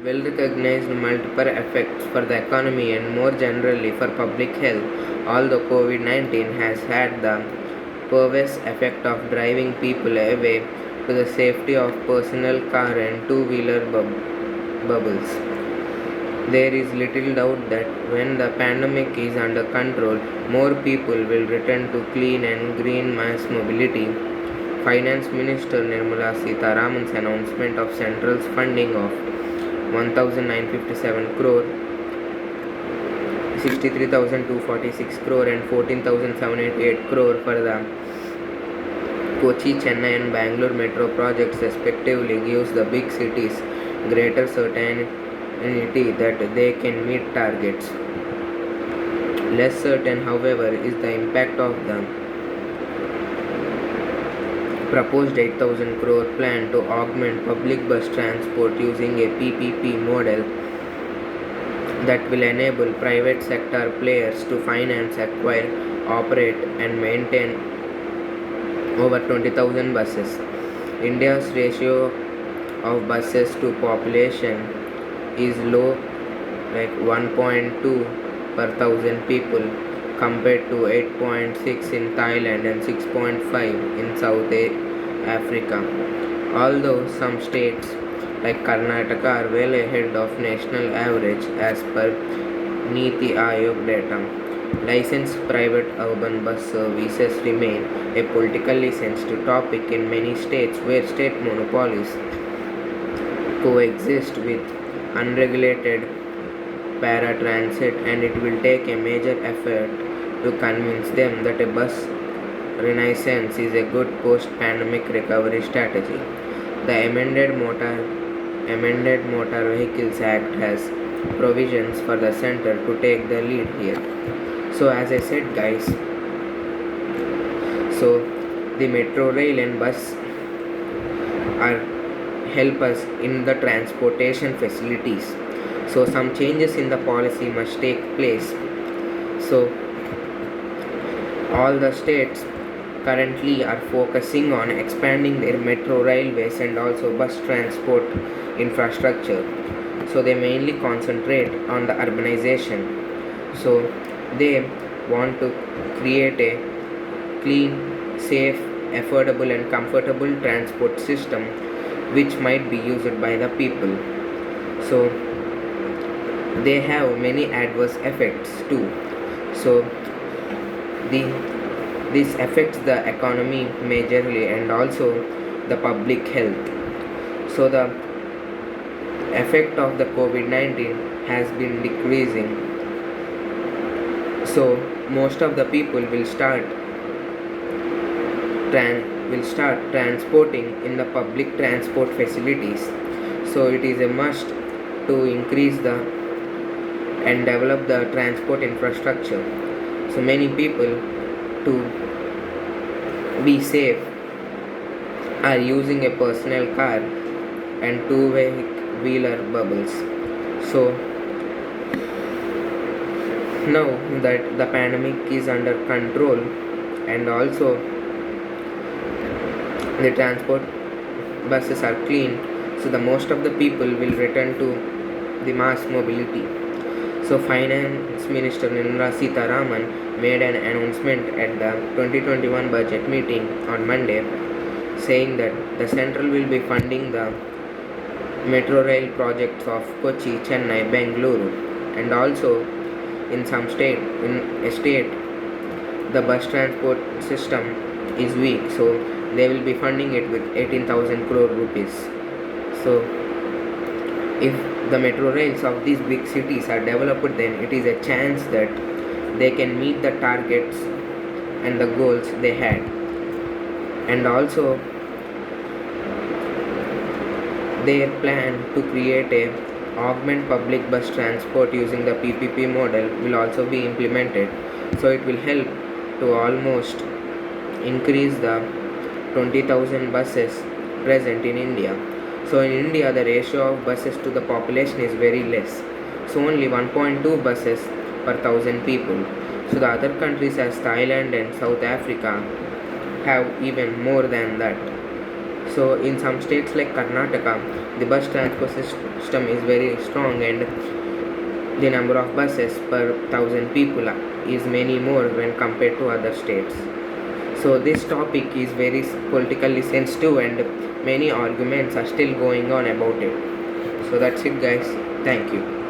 well recognized multiple effects for the economy and more generally for public health, although COVID 19 has had the perverse effect of driving people away to the safety of personal car and two-wheeler bubbles. There is little doubt that when the pandemic is under control, more people will return to clean and green mass mobility. Finance Minister Nirmala Sitharaman's announcement of Central's funding of 1,957 crore, 63,246 crore and 14,788 crore for the Kochi, Chennai and Bangalore metro projects respectively gives the big cities greater certainty that they can meet targets. Less certain, however, is the impact of the proposed 8,000 crore plan to augment public bus transport using a PPP model that will enable private sector players to finance, acquire, operate and maintain over 20,000 buses. India's ratio of buses to population is low, like 1.2 per thousand people compared to 8.6 in Thailand and 6.5 in South Africa. Although some states like Karnataka are well ahead of national average as per Niti Aayog data. Licensed private urban bus services remain a politically sensitive topic in many states where state monopolies coexist with unregulated paratransit, and it will take a major effort to convince them that a bus renaissance is a good post-pandemic recovery strategy. The amended Motor Vehicles Act has provisions for the center to take the lead here. So as I said guys, so the metro rail and bus are help us in the transportation facilities. So some changes in the policy must take place. So all the states currently are focusing on expanding their metro railways and also bus transport infrastructure. So they mainly concentrate on the urbanization. So they want to create a clean, safe, affordable and comfortable transport system which might be used by the people. So they have many adverse effects too. So this affects the economy majorly and also the public health. So the effect of the COVID-19 has been decreasing. So most of the people will start transporting in the public transport facilities. So it is a must to increase the and develop the transport infrastructure. So many people to be safe are using a personal car and two-wheeler bubbles. So now that the pandemic is under control and also the transport buses are clean, so the most of the people will return to the mass mobility. So Finance Minister Nirmala Sitharaman made an announcement at the 2021 budget meeting on Monday saying that the central will be funding the metro rail projects of Kochi, Chennai, Bangalore and also in a state the bus transport system is weak, so they will be funding it with 18,000 crore rupees. So if the metro rails of these big cities are developed, then it is a chance that they can meet the targets and the goals they had. And also their plan to create a augment public bus transport using the PPP model will also be implemented. So it will help to almost increase the 20,000 buses present in India. So in India the ratio of buses to the population is very less. So only 1.2 buses per thousand people. So the other countries as Thailand and South Africa have even more than that. So in some states like Karnataka, the bus transport system is very strong, and the number of buses per thousand people is many more when compared to other states. So this topic is very politically sensitive, and many arguments are still going on about it. So that's it, guys. Thank you.